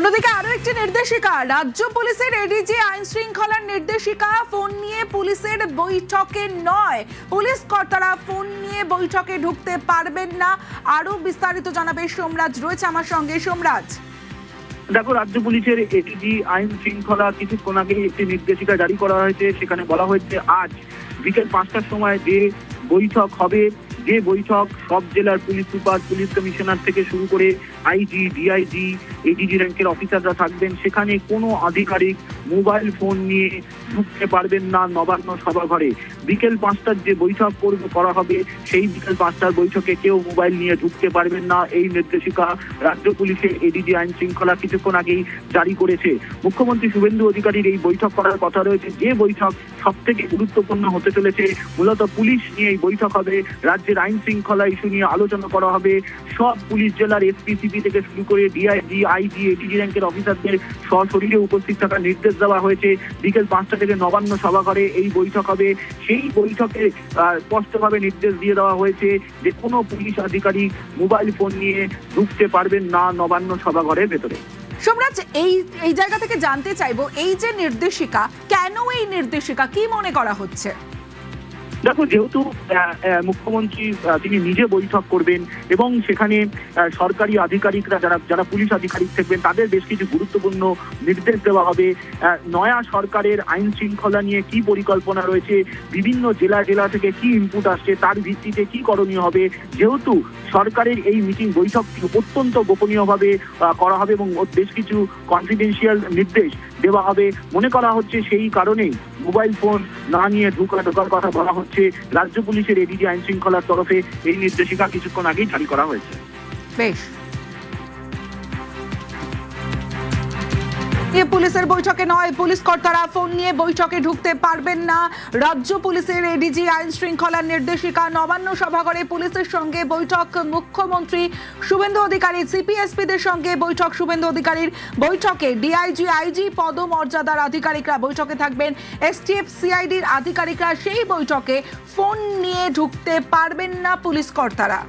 অন্যদিকে আরো একটি নির্দেশিকা, রাজ্য পুলিশের এডিজি আইন শৃঙ্খলার নির্দেশিকা, ফোন নিয়ে পুলিশের বৈঠকে নয়, পুলিশ কর্তারা ফোন নিয়ে বৈঠকে ঢুকতে পারবেন না। আরো বিস্তারিত জানাবে সোমরাজ, রয়েছে আমার সঙ্গে। সোমরাজ, দেখো, রাজ্য পুলিশের এডিজি আইন শৃঙ্খলা কিছুক্ষণ আগে একটি নির্দেশিকা জারি করা হয়েছে। সেখানে বলা হয়েছে আজ বিকেল 5টার সময় যে বৈঠক হবে, যে বৈঠক সব জেলার পুলিশ সুপার, পুলিশ কমিশনার থেকে শুরু করে আইজি, ডিআইজি, এডিজি র্যাঙ্কের অফিসাররা থাকবেন। সেখানে কোনো আধিকারিক মোবাইল ফোন নিয়ে ঢুকতে পারবেন না নবান্ন সভাঘরে। বিকেল 5টার যে বৈঠক করা হবে, সেই বিকেল 5টার বৈঠকে কেউ মোবাইল নিয়ে ঢুকতে পারবেন না। এই নির্দেশিকা রাজ্য পুলিশের এডিজি আইন শৃঙ্খলা কিছুক্ষণ আগেই জারি করেছে। মুখ্যমন্ত্রী শুভেন্দু অধিকারীর এই বৈঠক করার কথা রয়েছে। যে বৈঠক সব থেকে গুরুত্বপূর্ণ হতে চলেছে, মূলত পুলিশ নিয়ে এই বৈঠক হবে। রাজ্যের আইন শৃঙ্খলা ইস্যু নিয়ে আলোচনা করা হবে। সব পুলিশ জেলার এসপি, সিপি থেকে শুরু করে ডিআইজি, আইজি, এডিজি র্যাঙ্কের অফিসারদের সশরীরে উপস্থিত থাকার নির্দেশ দেওয়া হয়েছে। বিকেল 5টা থেকে নবান্ন সভাঘরে এই বৈঠক হবে। সেই বৈঠকে স্পষ্টভাবে নির্দেশ দিয়ে দেওয়া হয়েছে যে কোনো পুলিশ আধিকারিক মোবাইল ফোন নিয়ে ঢুকতে পারবেন না নবান্ন সভাঘরের ভেতরে। সোমরাজ, এই জায়গা থেকে জানতে চাইবো, এই যে নির্দেশিকা, কেন এই নির্দেশিকা, কি মনে করা হচ্ছে? দেখো, যেহেতু মুখ্যমন্ত্রী তিনি নিজে বৈঠক করবেন এবং সেখানে সরকারি আধিকারিকরা যারা পুলিশ আধিকারিক থাকবেন তাদের বেশ কিছু গুরুত্বপূর্ণ নির্দেশ দেওয়া হবে। নয়া সরকারের আইন শৃঙ্খলা নিয়ে কি পরিকল্পনা রয়েছে, বিভিন্ন জেলা থেকে কি ইনপুট আসছে, তার ভিত্তিতে কি করণীয় হবে। যেহেতু সরকারের এই বৈঠকটি অত্যন্ত গোপনীয়ভাবে করা হবে এবং বেশ কিছু কনফিডেন্সিয়াল নির্দেশ দেওয়া হবে, মনে করা হচ্ছে সেই কারণেই মোবাইল ফোন না নিয়ে ঢোকার কথা বলা হচ্ছে। রাজ্য পুলিশের এডিজি আইন শৃঙ্খলার তরফে এই নির্দেশিকা কিছুক্ষণ আগেই জারি করা হয়েছে। বেশ, পুলিশের বৈঠকে নয়, পুলিশ কর্তারা ফোন নিয়ে বৈঠকে ঢুকতে পারবেন না। রাজ্য পুলিশের এডিজি আইন শৃঙ্খলার নির্দেশিকা, নবান্ন সভাঘরে পুলিশের সঙ্গে বৈঠক মুখ্যমন্ত্রী শুভেন্দু অধিকারী, সিপিএসপিদের সঙ্গে বৈঠক শুভেন্দু অধিকারীর। বৈঠকে ডিআইজি, আইজি পদমর্যাদার আধিকারিকরা বৈঠকে থাকবেন, এসটিএফ, সিআইডির আধিকারিকরা। সেই বৈঠকে ফোন নিয়ে ঢুকতে পারবেন না পুলিশ কর্তারা।